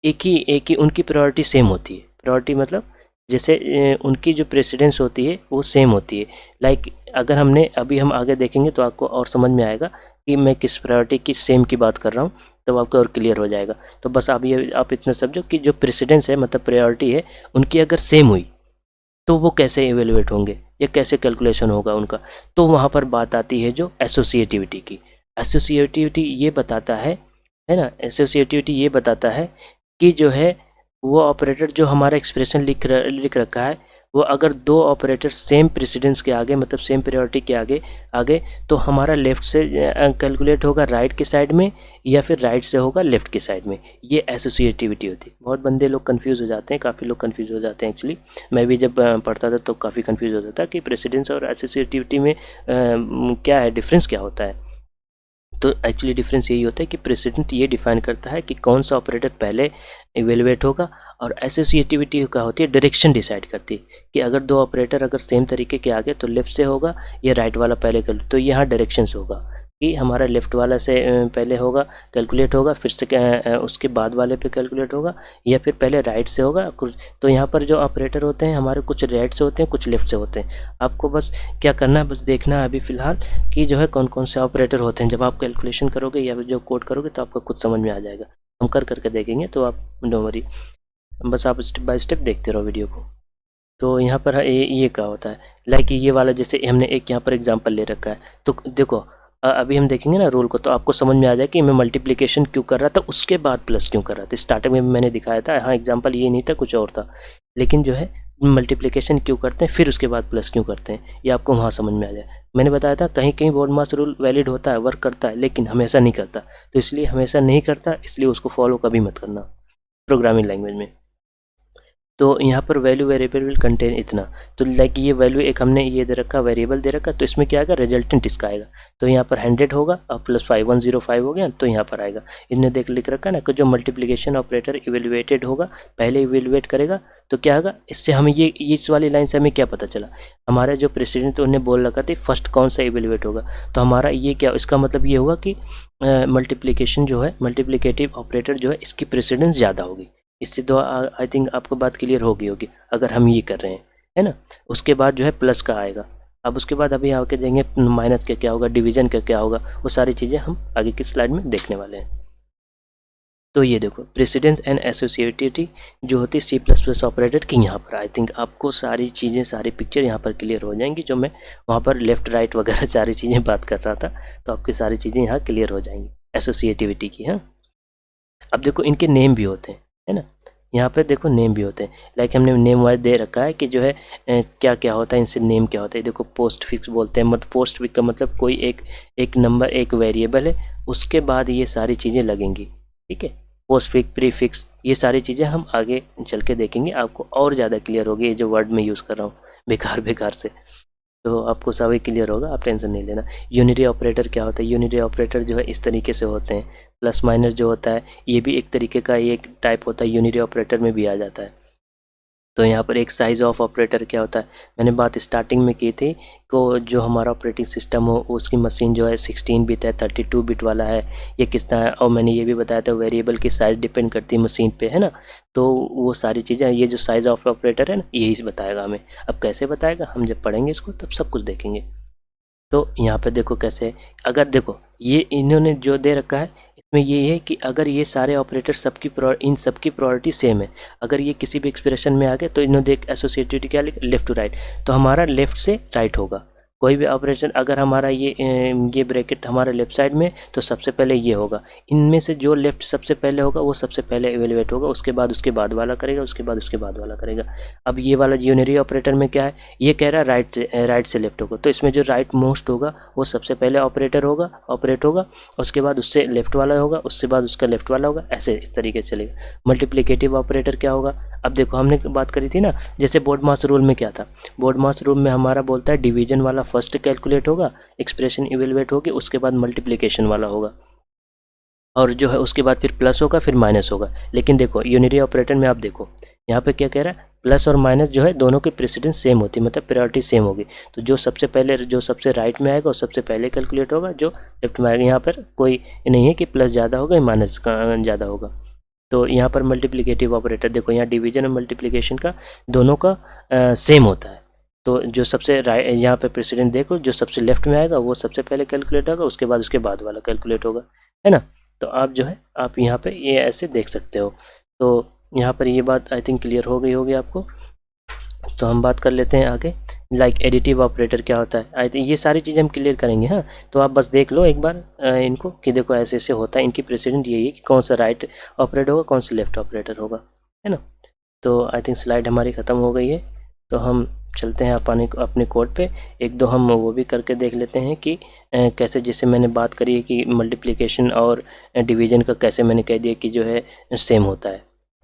एक ही उनकी प्रायोरिटी सेम होती है, प्रायोरिटी मतलब जैसे उनकी जो प्रेसिडेंस होती है वो सेम होती है। लाइक अगर अभी हम आगे देखेंगे तो आपको और समझ में आएगा कि मैं किस प्रायोरिटी की सेम की बात कर रहा हूँ, तब आपको और क्लियर हो जाएगा। तो बस आप इतना समझो कि जो प्रेसिडेंस है मतलब प्रायोरिटी है उनकी अगर सेम हुई तो वो कैसे इवेलुएट होंगे या कैसे कैलकुलेशन होगा उनका। तो वहाँ पर बात आती है जो एसोसिएटिविटी की। एसोसिएटिविटी ये बताता है ना, एसोसिएटिविटी ये बताता है कि जो है वो ऑपरेटर जो हमारा एक्सप्रेशन लिख रखा है वो अगर दो ऑपरेटर सेम प्रेसिडेंस के आगे, मतलब सेम प्रायोरिटी के आगे तो हमारा लेफ़्ट से कैलकुलेट होगा राइट की साइड में या फिर राइट से होगा लेफ़्ट की साइड में। ये एसोसिएटिविटी होती है। बहुत बंदे लोग कंफ्यूज हो जाते हैं, काफ़ी लोग कंफ्यूज हो जाते हैं एक्चुअली। मैं भी जब पढ़ता था तो काफ़ी कंफ्यूज हो जाता कि प्रेसिडेंस और एसोसिएटिविटी में क्या है, डिफरेंस क्या होता है। तो एक्चुअली डिफरेंस यही होता है कि प्रेसिडेंट ये डिफाइन करता है कि कौन सा ऑपरेटर पहले इवेलुएट होगा, और एसोसिएटिविटी क्या होती है, डायरेक्शन डिसाइड करती है कि अगर दो ऑपरेटर अगर सेम तरीके के आगे तो लेफ़्ट से होगा या राइट वाला पहले कर, तो यहाँ डायरेक्शन से होगा कि हमारा लेफ़्ट वाला से पहले होगा कैलकुलेट होगा, फिर से उसके बाद वाले पे कैलकुलेट होगा, या फिर पहले राइट से होगा कुछ। तो यहाँ पर जो ऑपरेटर होते हैं हमारे कुछ राइट से होते हैं कुछ लेफ़्ट से होते हैं। आपको बस क्या करना है, बस देखना है अभी फ़िलहाल कि जो है कौन कौन से ऑपरेटर होते हैं। जब आप कैलकुलेशन करोगे या जो कोड करोगे तो आपको खुद समझ में आ जाएगा, हम करके देखेंगे, तो आप डोंट वरी, बस आप स्टेप बाय स्टेप देखते रहो वीडियो को। तो यहाँ पर ये क्या होता है, लाइक ये वाला जैसे हमने एक यहाँ पर एग्जांपल ले रखा है, तो देखो अभी हम देखेंगे ना रूल को, तो आपको समझ में आ जाए कि मैं मल्टीप्लिकेशन क्यों कर रहा था उसके बाद प्लस क्यों कर रहा था। स्टार्टिंग में मैंने दिखाया था, हाँ एग्जाम्पल ये नहीं था कुछ और था, लेकिन जो है मल्टीप्लिकेशन क्यों करते हैं फिर उसके बाद प्लस क्यों करते हैं ये आपको वहाँ समझ में आ जाए। मैंने बताया था कहीं कहीं बोर्ड रूल वैलिड होता है, वर्क करता है, लेकिन हमेशा नहीं करता। तो इसलिए हमेशा नहीं करता, इसलिए उसको फॉलो कभी मत करना प्रोग्रामिंग लैंग्वेज में। तो यहाँ पर वैल्यू वेरिएबल विल कंटेन इतना, तो लाइक ये वैल्यू एक हमने ये दे रखा, वेरिएबल दे रखा, तो इसमें क्या आएगा, रिजल्टेंट इसका आएगा। तो यहाँ पर 100 होगा और प्लस 5105 हो गया, तो यहाँ पर आएगा। इन्हें लिख रखा ना कि जो मल्टीप्लिकेशन ऑपरेटर इवेल्युएटेड होगा पहले इवेल्युएट करेगा, तो क्या होगा, इससे हमें ये इस वाली लाइन से हमें क्या पता चला, हमारा जो प्रेसिडेंट उन्हें बोल रखा था फर्स्ट कौन सा इवेल्युएट होगा, तो हमारा ये क्या, इसका मतलब ये होगा कि मल्टीप्लिकेशन जो है, मल्टीप्लिकेटिव ऑपरेटर जो है इसकी प्रेसिडेंस ज़्यादा होगी। इससे तो आई थिंक आपको बात क्लियर होगी अगर हम ये कर रहे हैं, है ना। उसके बाद जो है प्लस का आएगा। अब उसके बाद अभी आके जाएंगे माइनस का क्या होगा, डिवीजन का क्या होगा, वो सारी चीज़ें हम आगे की स्लाइड में देखने वाले हैं। तो ये देखो प्रेसिडेंस एंड एसोसिएटिविटी जो होती है C++ ऑपरेटर की, यहाँ पर आई थिंक आपको सारी चीज़ें, सारी पिक्चर यहाँ पर क्लियर हो जाएंगी। जो मैं वहाँ पर लेफ़्ट राइट वगैरह सारी चीज़ें बात कर रहा था, तो आपकी सारी चीज़ें यहाँ क्लियर हो जाएंगी एसोसिएटिविटी की। हाँ, अब देखो इनके नेम भी होते हैं, है ना, यहाँ पे देखो नेम भी होते हैं। लाइक हमने नेम वाइज दे रखा है कि जो है क्या क्या होता है, इनसे नेम क्या होता है। देखो पोस्ट फिक्स बोलते हैं, मतलब पोस्ट फिक्स का मतलब कोई एक नंबर, एक वेरिएबल है, उसके बाद ये सारी चीज़ें लगेंगी, ठीक है। पोस्ट फिक्स, प्री फिक्स, ये सारी चीज़ें हम आगे चल के देखेंगे, आपको और ज़्यादा क्लियर होगी। ये जो वर्ड मैं यूज़ कर रहा हूँ बेकार से, तो आपको सभी क्लियर होगा, आप टेंशन नहीं लेना। यूनिरी ऑपरेटर क्या होता है, यूनिरी ऑपरेटर जो है इस तरीके से होते हैं। प्लस माइनस जो होता है ये भी एक तरीके का एक टाइप होता है, यूनिरी ऑपरेटर में भी आ जाता है। तो यहाँ पर एक साइज़ ऑफ ऑपरेटर क्या होता है, मैंने बात स्टार्टिंग में की थी, को जो हमारा ऑपरेटिंग सिस्टम हो उसकी मशीन जो है 16 बिट है, 32 बिट वाला है, ये कितना है। और मैंने ये भी बताया था वेरिएबल की साइज़ डिपेंड करती है मशीन पे, है ना। तो वो सारी चीज़ें, ये जो साइज़ ऑफ ऑपरेटर है ना, यही बताएगा हमें। अब कैसे बताएगा, हम जब पढ़ेंगे इसको तब सब कुछ देखेंगे। तो यहाँ पे देखो कैसे, अगर देखो ये इन्होंने जो दे रखा है इसमें ये है कि अगर ये सारे ऑपरेटर इन सबकी प्रायोरिटी सेम है, अगर ये किसी भी एक्सप्रेशन में आ गए तो इन्होंने देख एसोसिएटिविटी क्या लिखा, लेफ्ट टू राइट, तो हमारा लेफ्ट से राइट होगा। कोई भी ऑपरेशन अगर हमारा ये ब्रैकेट हमारा लेफ्ट साइड में, तो सबसे पहले ये होगा। इनमें से जो लेफ्ट सबसे पहले होगा वो सबसे पहले इवेलुएट होगा, उसके बाद वाला करेगा, उसके बाद वाला करेगा। अब ये वाला यूनियनरी ऑपरेटर में क्या है, ये कह रहा है राइट से लेफ्ट होगा, तो इसमें जो राइट मोस्ट होगा वो सबसे पहले ऑपरेट होगा, उसके बाद उससे लेफ्ट वाला होगा, उसके बाद उसका लेफ्ट वाला होगा, ऐसे इस तरीके से चलेगा। मल्टीप्लिकेटिव ऑपरेटर क्या होगा, अब देखो हमने बात करी थी ना, जैसे बोर्ड मास रूल में क्या था, बोर्ड मास रूल में हमारा बोलता है डिवीजन वाला फर्स्ट कैलकुलेट होगा, एक्सप्रेशन इवेलुएट होगी, उसके बाद मल्टीप्लिकेशन वाला होगा, और जो है उसके बाद फिर प्लस होगा, फिर माइनस होगा। लेकिन देखो यूनिटरी ऑपरेटर में आप देखो यहाँ पे क्या कह रहा है, प्लस और माइनस जो है दोनों की प्रेसिडेंस सेम होती है, मतलब प्रायोरिटी सेम होगी। तो जो सबसे राइट में आएगा वो सबसे पहले कैलकुलेट होगा, जो लेफ्ट में आएगा, यहाँ पर कोई नहीं है कि प्लस ज़्यादा होगा या माइनस का ज़्यादा होगा। तो यहाँ पर मल्टीप्लिकेटिव ऑपरेटर देखो, यहाँ डिवीजन और मल्टीप्लिकेशन का दोनों का सेम होता है। तो जो सबसे राइट यहाँ पे प्रेसिडेंट देखो, जो सबसे लेफ्ट में आएगा वो सबसे पहले कैलकुलेट होगा, उसके बाद वाला कैलकुलेट होगा, है ना। तो आप जो है आप यहाँ पे ये ऐसे देख सकते हो। तो यहाँ पर ये बात आई थिंक क्लियर हो गई होगी आपको। तो हम बात कर लेते हैं आगे, लाइक एडिटिव ऑपरेटर क्या होता है। आई थिंक ये सारी चीज़ें हम क्लियर करेंगे, हाँ। तो आप बस देख लो एक बार इनको कि देखो ऐसे ऐसे होता है, इनकी प्रेसिडेंट यही है कि कौन सा राइट ऑपरेटर होगा, कौन सा लेफ्ट ऑपरेटर होगा, है ना। तो आई थिंक स्लाइड हमारी ख़त्म हो गई है, तो हम चलते हैं अपने कोड पे। एक दो हम वो भी करके देख लेते हैं कि कैसे, जैसे मैंने बात करी है कि मल्टीप्लिकेशन और डिवीजन का कैसे मैंने कह दिया कि जो है सेम होता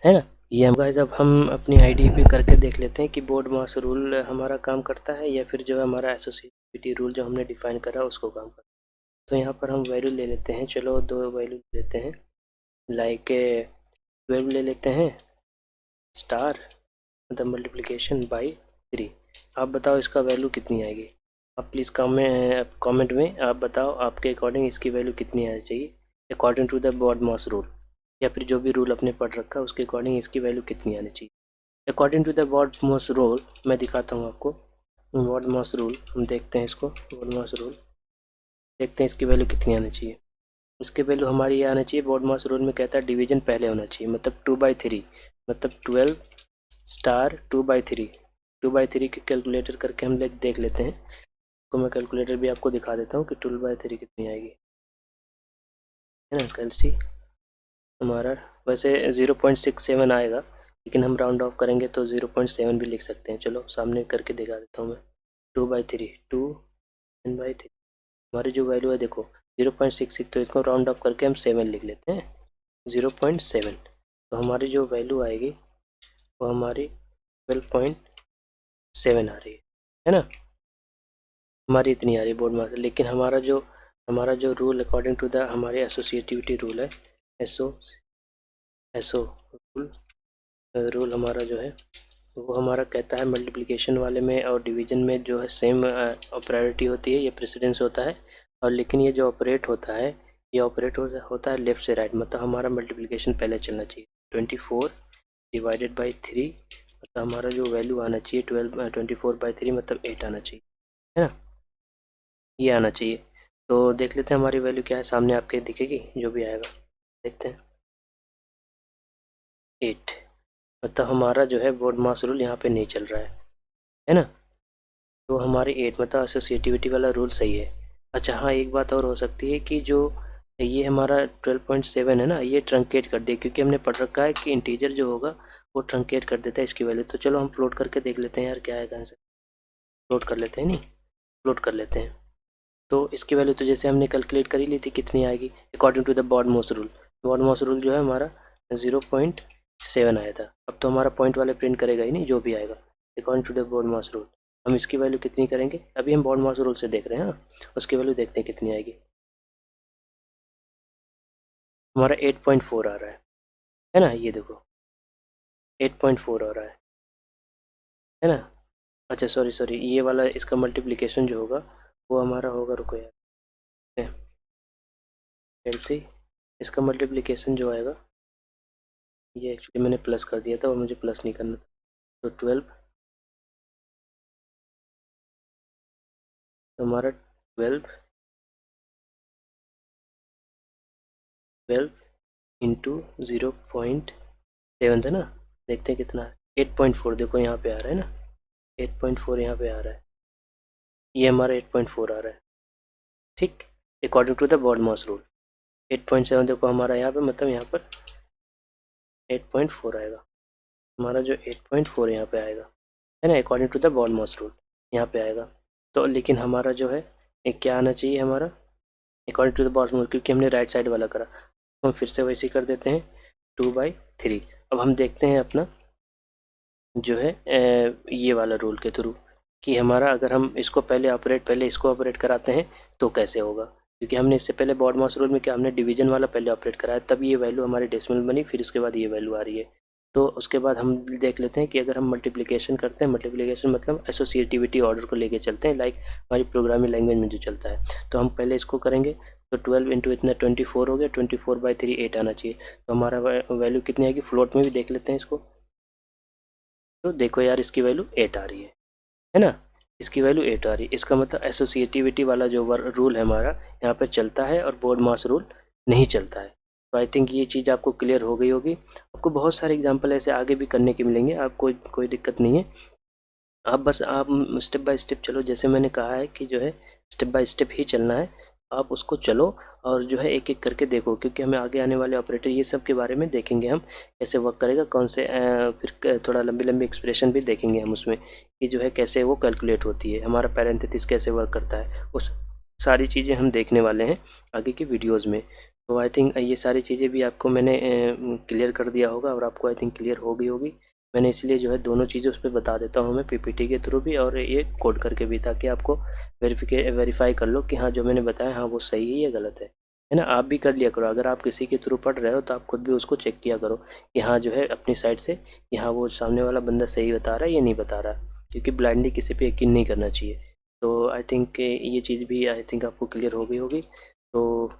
है ना। ये हम गाइस अब हम अपनी आईडी पे करके देख लेते हैं कि बोर्ड मास रूल हमारा काम करता है या फिर जो है हमारा एसोसिएटिविटी रूल जो हमने डिफाइन करा उसको काम करता है। तो यहाँ पर हम वैल्यू ले लेते हैं, चलो दो वैल्यू लेते हैं, लाइक 12 ले लेते हैं स्टार, मतलब मल्टीप्लिकेशन बाई 3। आप बताओ इसका वैल्यू कितनी आएगी। आप प्लीज़ कमेंट में आप बताओ आपके अकॉर्डिंग इसकी वैल्यू कितनी आनी चाहिए according to the BODMAS rule, या फिर जो भी रूल अपने पढ़ रखा है उसके अकॉर्डिंग इसकी वैल्यू कितनी आनी चाहिए according to the BODMAS rule. मैं दिखाता हूँ आपको बोर्ड मास रूल, हम देखते हैं इसको, बोर्ड मास रूल देखते हैं इसकी वैल्यू कितनी आनी चाहिए। इसकी वैल्यू हमारी ये आना चाहिए, बोर्ड मास रूल में कहता है डिवीजन पहले होना चाहिए, मतलब 2/3, मतलब 12 स्टार 2/3। 2/3 के कैलकुलेटर करके हम देख लेते हैं, तो मैं कैलकुलेटर भी आपको दिखा देता हूँ कि 2/3 कितनी आएगी, है ना। कैलसी हमारा वैसे 0.67 आएगा, लेकिन हम राउंड ऑफ करेंगे तो 0.7 भी लिख सकते हैं। चलो सामने करके दिखा देता हूँ मैं। 2/3 2/3 हमारी जो वैल्यू है देखो 0.66, तो इसको राउंड ऑफ करके हम 7 लिख लेते हैं, 0.7। तो हमारी जो वैल्यू आएगी वो हमारी 12.7 आ रही है ना, हमारी इतनी आ रही है बोर्ड मार्क्स। लेकिन हमारा जो रूल अकॉर्डिंग टू द हमारे एसोसिएटिविटी रूल है, एसो एसो रूल रूल हमारा जो है वो हमारा कहता है मल्टीप्लिकेशन वाले में और डिवीजन में जो है सेम प्रायोरिटी होती है, ये प्रेसिडेंस होता है। और लेकिन ये जो ऑपरेट होता है, ये ऑपरेट होता है लेफ़्ट से राइट, मतलब हमारा मल्टीप्लिकेशन पहले चलना चाहिए। 24 डिवाइडेड बाई 3, मतलब हमारा जो वैल्यू आना चाहिए 24/3 मतलब 8 आना चाहिए, है ना, ये आना चाहिए। तो देख लेते हैं हमारी वैल्यू क्या है, सामने आपके दिखेगी जो भी आएगा, देखते हैं 8, मतलब हमारा जो है बोर्ड मास रूल यहाँ पे नहीं चल रहा है ना। तो हमारी 8 मतलब एसोसिएटिविटी वाला रूल सही है। अच्छा हाँ, एक बात और हो सकती है कि जो ये हमारा 12.7 है ना, ये ट्रंकेट कर दे, क्योंकि हमने पढ़ रखा है कि इंटीजर जो होगा वो ट्रंकेट कर देता है इसकी वैल्यू। तो चलो हम प्लॉट करके देख लेते हैं यार क्या आएगा आंसर, प्लॉट कर लेते हैं, नहीं प्लॉट कर लेते हैं। तो इसकी वैल्यू तो जैसे हमने कैलकुलेट कर ही ली थी कितनी आएगी according to the BODMAS rule. BODMAS rule जो है हमारा 0.7 आया था। अब तो हमारा पॉइंट वाले प्रिंट करेगा ही नहीं, जो भी आएगा according to the BODMAS rule. हम इसकी वैल्यू कितनी करेंगे, अभी हम बॉड मॉस रूल से देख रहे हैं, हाँ उसकी वैल्यू देखते हैं कितनी आएगी। हमारा 8.4 आ रहा है ना, ये देखो 8.4 आ रहा है ना। अच्छा सॉरी ये वाला इसका मल्टीप्लिकेशन जो होगा वो हमारा होगा, रुको यार, एलसी इसका मल्टीप्लिकेशन जो आएगा, ये एक्चुअली मैंने प्लस कर दिया था और मुझे प्लस नहीं करना था। तो 12, तो हमारा 12 इंटू 0.7 था ना, देखते हैं कितना है। 8.4 देखो यहाँ पे आ रहा है ना, 8.4 यहाँ पे आ रहा है। ये हमारा 8.4 आ रहा है, ठीक, according to the BODMAS rule. 8.7 देखो हमारा यहाँ पे, मतलब यहाँ पर 8.4 आएगा, हमारा जो 8.4 यहाँ पे आएगा, है ना, according to the BODMAS rule यहाँ पे आएगा। तो लेकिन हमारा जो है एक क्या आना चाहिए हमारा, according to the BODMAS rule, क्योंकि हमने राइट साइड वाला करा, तो हम फिर से वैसे ही कर देते हैं 2/3। अब हम देखते हैं अपना जो है ये वाला रूल के थ्रू कि हमारा अगर हम इसको पहले इसको ऑपरेट कराते हैं तो कैसे होगा, क्योंकि हमने इससे पहले बॉड मास रूल में क्या हमने डिवीजन वाला पहले ऑपरेट कराया, तब ये वैल्यू हमारी डेसिमल बनी, फिर उसके बाद ये वैल्यू आ रही है। तो उसके बाद हम देख लेते हैं कि अगर हम मल्टीप्लिकेशन करते हैं, मल्टीप्लिकेशन मतलब एसोसिएटिविटी ऑर्डर को लेके चलते हैं, लाइक हमारी प्रोग्रामिंग लैंग्वेज में जो चलता है, तो हम पहले इसको करेंगे। तो 12 इंटू इतना 24 हो गया, 24/3 8 आना चाहिए। तो हमारा वैल्यू कितनी आएगी, फ्लोट में भी देख लेते हैं इसको। तो देखो यार, इसकी वैल्यू 8 आ रही है ना, इसकी वैल्यू 8 आ रही है। इसका मतलब एसोसिएटिविटी वाला जो रूल है हमारा यहाँ पे चलता है और बोर्ड मास रूल नहीं चलता है। तो आई थिंक ये चीज़ आपको क्लियर हो गई होगी। आपको बहुत सारे एग्जांपल ऐसे आगे भी करने के मिलेंगे, आपको कोई दिक्कत नहीं है। आप स्टेप बाय स्टेप चलो, जैसे मैंने कहा है कि जो है स्टेप बाय स्टेप ही चलना है, आप उसको चलो और जो है एक एक करके देखो, क्योंकि हमें आगे आने वाले ऑपरेटर ये सब के बारे में देखेंगे हम, कैसे वर्क करेगा, कौन से फिर थोड़ा लंबी लंबी एक्सप्रेशन भी देखेंगे हम उसमें कि जो है कैसे वो कैलकुलेट होती है, हमारा पैरेंथेसिस कैसे वर्क करता है, उस सारी चीज़ें हम देखने वाले हैं आगे की वीडियोज़ में। तो आई थिंक ये सारी चीज़ें भी आपको मैंने क्लियर कर दिया होगा और आपको आई थिंक क्लियर हो गई होगी। मैंने इसलिए जो है दोनों चीज़ें उस पर बता देता हूँ मैं पीपीटी के थ्रू भी और ये कोड करके भी, ताकि आपको वेरीफाई कर लो कि हाँ जो मैंने बताया हाँ वो सही है या गलत है ना। आप भी कर लिया करो, अगर आप किसी के थ्रू पढ़ रहे हो तो आप खुद भी उसको चेक किया करो कि हाँ जो है अपनी साइड से कि हाँ वो सामने वाला बंदा सही बता रहा है या नहीं बता रहा, क्योंकि ब्लाइंडली किसी पे यकीन नहीं करना चाहिए। तो आई थिंक ये चीज़ भी आई थिंक आपको क्लियर हो गई होगी। तो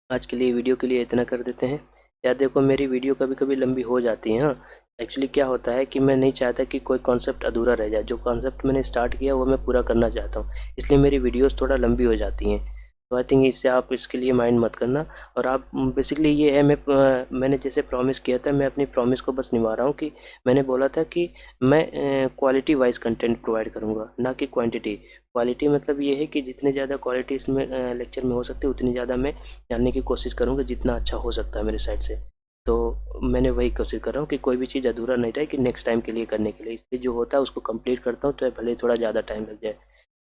आज के लिए वीडियो के लिए इतना कर देते हैं। यार देखो, मेरी वीडियो कभी कभी लंबी हो जाती है। हाँ, एक्चुअली क्या होता है कि मैं नहीं चाहता कि कोई कॉन्सेप्ट अधूरा रह जाए, जो कॉन्सेप्ट मैंने स्टार्ट किया वो मैं पूरा करना चाहता हूँ, इसलिए मेरी वीडियोस थोड़ा लंबी हो जाती हैं। तो आई थिंक इससे आप इसके लिए माइंड मत करना। और आप बेसिकली ये है, मैंने जैसे प्रॉमिस किया था, मैं अपनी प्रॉमिस को बस निभा रहा हूँ कि मैंने बोला था कि मैं क्वालिटी वाइज कंटेंट प्रोवाइड करूँगा, ना कि क्वांटिटी। क्वालिटी मतलब ये है कि जितने ज़्यादा क्वालिटी इसमें लेक्चर में हो सकती है उतनी ज़्यादा मैं जानने की कोशिश करूँगा, जितना अच्छा हो सकता है मेरे साइड से। तो मैंने वही कोशिश कर रहा हूँ कि कोई भी चीज़ अधूरा नहीं रहे, कि नेक्स्ट टाइम के लिए करने के लिए, इसलिए जो होता है उसको कंप्लीट करता हूँ, तो भले ही थोड़ा ज़्यादा टाइम लग जाए,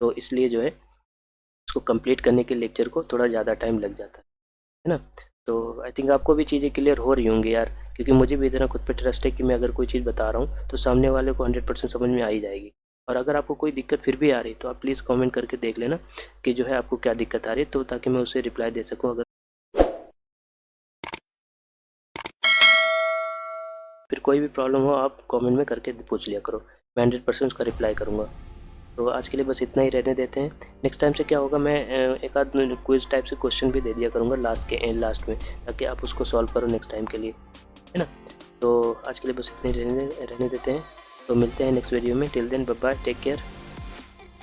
तो इसलिए जो है उसको कंप्लीट करने के लेक्चर को थोड़ा ज़्यादा टाइम लग जाता है ना। तो आई थिंक आपको भी चीज़ें क्लियर हो रही होंगी यार, क्योंकि मुझे भी इतना खुद पे ट्रस्ट है कि मैं अगर कोई चीज़ बता रहा हूँ तो सामने वाले को 100% समझ में आ ही जाएगी। और अगर आपको कोई दिक्कत फिर भी आ रही तो आप प्लीज़ कमेंट करके देख लेना कि जो है आपको क्या दिक्कत आ रही है, तो ताकि मैं उसे रिप्लाई दे सकूँ। अगर फिर कोई भी प्रॉब्लम हो आप कमेंट में करके पूछ लिया करो, मैं 100% उसका रिप्लाई करूँगा। तो आज के लिए बस इतना ही रहने देते हैं। नेक्स्ट टाइम से क्या होगा, मैं एक आध क्विज टाइप से क्वेश्चन भी दे दिया करूँगा लास्ट में, ताकि आप उसको सॉल्व करो नेक्स्ट टाइम के लिए, है ना। तो आज के लिए बस इतने रहने देते हैं। तो मिलते हैं नेक्स्ट वीडियो में। Till then bye bye, take care.